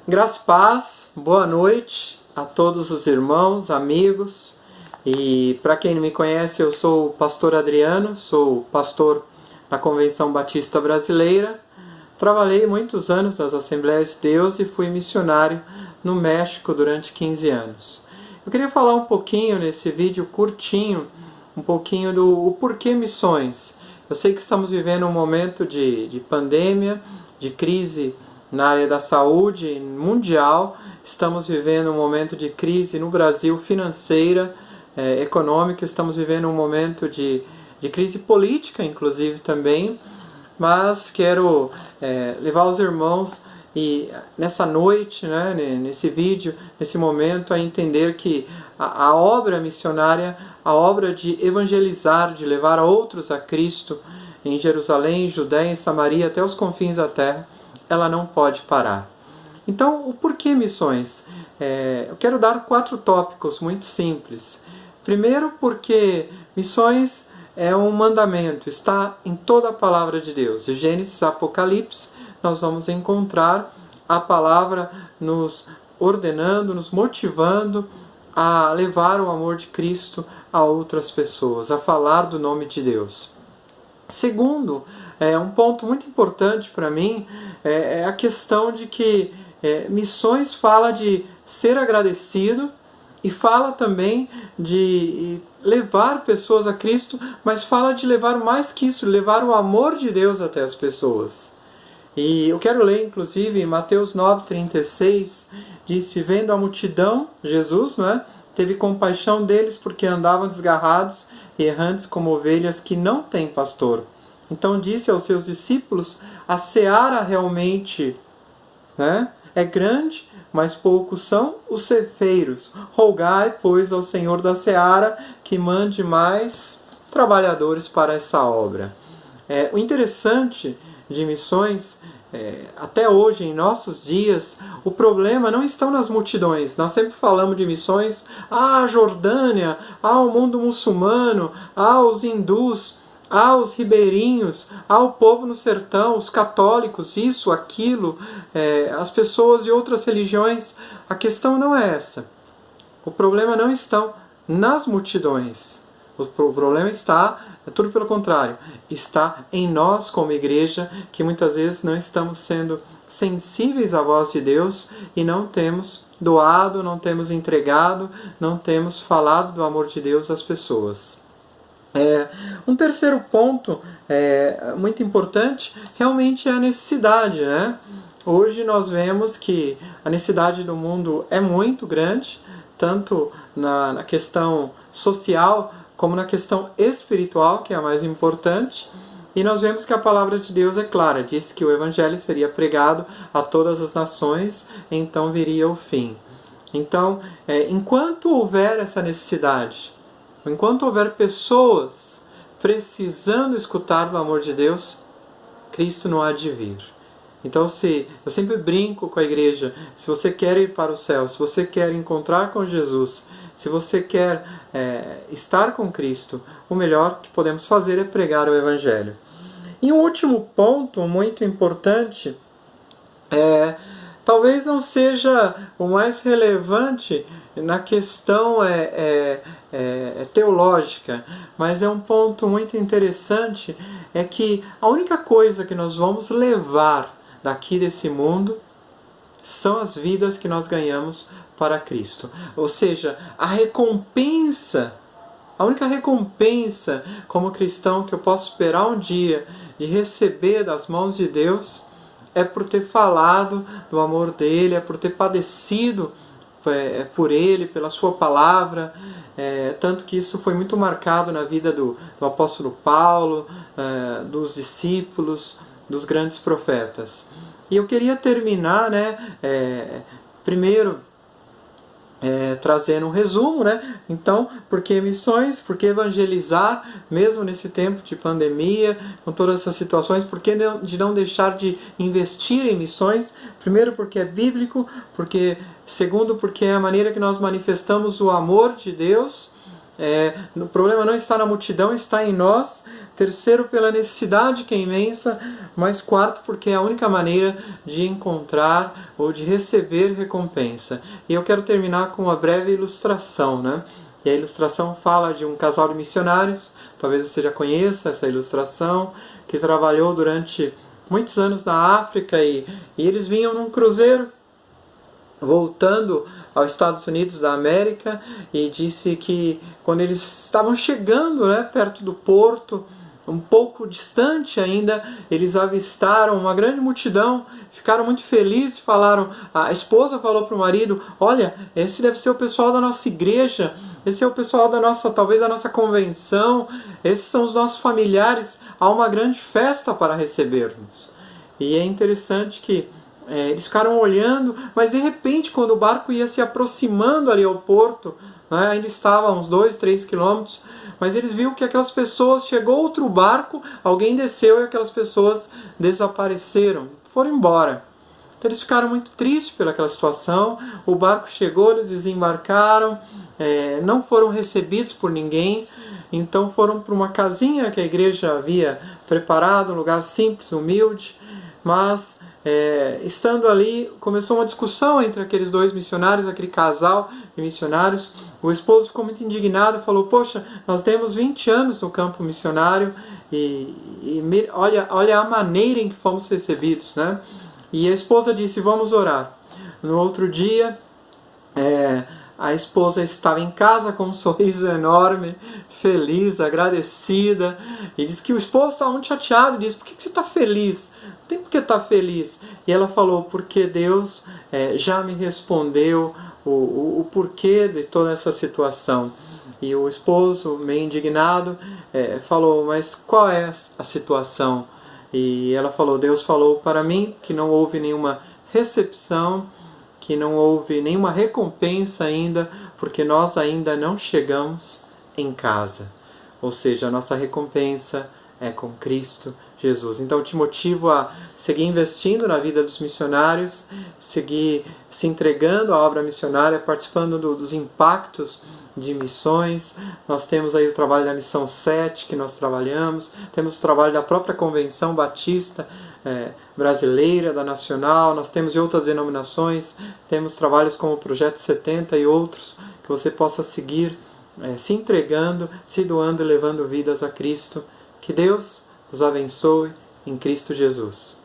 Graça e paz, boa noite a todos os irmãos, amigos. E para quem não me conhece, eu sou o pastor Adriano, sou pastor da Convenção Batista Brasileira. Trabalhei muitos anos nas Assembleias de Deus e fui missionário no México durante 15 anos. Eu queria falar um pouquinho nesse vídeo curtinho, um pouquinho do porquê missões. Eu sei que estamos vivendo um momento de pandemia, de crise na área da saúde mundial, estamos vivendo um momento de crise no Brasil financeira, econômica, estamos vivendo um momento de crise política, inclusive, também, mas quero levar os irmãos e nessa noite, né, nesse vídeo, nesse momento, a entender que a obra missionária, a obra de evangelizar, de levar outros a Cristo em Jerusalém, Judéia e Samaria, até os confins da terra, ela não pode parar. Então, o porquê missões? Eu quero dar 4 tópicos muito simples. Primeiro, porque missões é um mandamento, está em toda a palavra de Deus. De Gênesis a Apocalipse, nós vamos encontrar a palavra nos ordenando, nos motivando a levar o amor de Cristo a outras pessoas, a falar do nome de Deus. Segundo, um ponto muito importante para mim é a questão de que missões fala de ser agradecido e fala também de levar pessoas a Cristo, mas fala de levar mais que isso, levar o amor de Deus até as pessoas. E eu quero ler, inclusive, em Mateus 9,36, disse: vendo a multidão, Jesus, não é? Teve compaixão deles porque andavam desgarrados e errantes como ovelhas que não têm pastor. Então disse aos seus discípulos: a seara realmente é grande, mas poucos são os ceifeiros. Rogai, pois, ao Senhor da seara que mande mais trabalhadores para essa obra. O interessante de missões, até hoje, em nossos dias, o problema não está nas multidões. Nós sempre falamos de missões à Jordânia, ao mundo muçulmano, aos hindus, aos ribeirinhos, ao povo no sertão, os católicos, isso, aquilo, as pessoas de outras religiões. A questão não é essa. O problema não está nas multidões. O problema está, tudo pelo contrário, está em nós como igreja, que muitas vezes não estamos sendo sensíveis à voz de Deus e não temos doado, não temos entregado, não temos falado do amor de Deus às pessoas. Um terceiro ponto muito importante realmente é a necessidade, né? Hoje nós vemos que a necessidade do mundo é muito grande, tanto na questão social como na questão espiritual, que é a mais importante. E nós vemos que a palavra de Deus é clara, diz que o evangelho seria pregado a todas as nações, então viria o fim. Então, enquanto houver essa necessidade, enquanto houver pessoas precisando escutar do amor de Deus, Cristo não há de vir. Então, eu sempre brinco com a igreja, se você quer ir para o céu, se você quer encontrar com Jesus, se você quer estar com Cristo, o melhor que podemos fazer é pregar o Evangelho. E um último ponto muito importante, talvez não seja o mais relevante na questão teológica, mas é um ponto muito interessante, é que a única coisa que nós vamos levar daqui desse mundo são as vidas que nós ganhamos para Cristo. Ou seja, a única recompensa como cristão que eu posso esperar um dia de receber das mãos de Deus é por ter falado do amor dele, é por ter padecido por ele, pela sua palavra, tanto que isso foi muito marcado na vida do apóstolo Paulo, dos discípulos, dos grandes profetas. E eu queria terminar, primeiro, trazendo um resumo, Então, por que missões? Por que evangelizar, mesmo nesse tempo de pandemia, com todas essas situações? Por que de não deixar de investir em missões? Primeiro, porque é bíblico, segundo, porque é a maneira que nós manifestamos o amor de Deus, O problema não está na multidão, está em nós. Terceiro, pela necessidade que é imensa. Mas quarto, porque é a única maneira de encontrar ou de receber recompensa. E eu quero terminar com uma breve ilustração, né? E a ilustração fala de um casal de missionários, talvez você já conheça essa ilustração, que trabalhou durante muitos anos na África e eles vinham num cruzeiro voltando aos Estados Unidos da América, e disse que quando eles estavam chegando, né, perto do porto, um pouco distante ainda, eles avistaram uma grande multidão, ficaram muito felizes, falaram, a esposa falou para o marido, olha, esse deve ser o pessoal da nossa igreja, esse é o pessoal da nossa, talvez da nossa convenção, esses são os nossos familiares, há uma grande festa para receber-nos. E é interessante que eles ficaram olhando, mas de repente, quando o barco ia se aproximando ali ao porto, né, ainda estava a uns 2, 3 quilômetros, mas eles viram que aquelas pessoas, chegou outro barco, alguém desceu e aquelas pessoas desapareceram, foram embora. Então eles ficaram muito tristes pelaquela situação, o barco chegou, eles desembarcaram, não foram recebidos por ninguém, então foram para uma casinha que a igreja havia preparado, um lugar simples, humilde, mas estando ali, começou uma discussão entre aqueles dois missionários, aquele casal de missionários. O esposo ficou muito indignado e falou, poxa, nós temos 20 anos no campo missionário olha a maneira em que fomos recebidos, né? E a esposa disse, vamos orar. No outro dia, a esposa estava em casa com um sorriso enorme, feliz, agradecida, e disse que o esposo estava muito chateado, disse, por que você está feliz? Não tem por que estar feliz. E ela falou, porque Deus já me respondeu o porquê de toda essa situação. E o esposo, meio indignado, falou, mas qual é a situação? E ela falou, Deus falou para mim que não houve nenhuma recepção, que não houve nenhuma recompensa ainda, porque nós ainda não chegamos em casa. Ou seja, a nossa recompensa é com Cristo Jesus. Então eu te motivo a seguir investindo na vida dos missionários, seguir se entregando à obra missionária, participando dos impactos de missões. Nós temos aí o trabalho da Missão 7 que nós trabalhamos, temos o trabalho da própria Convenção Batista brasileira, da Nacional, nós temos de outras denominações, temos trabalhos como o Projeto 70 e outros, que você possa seguir se entregando, se doando e levando vidas a Cristo. Que Deus os abençoe em Cristo Jesus.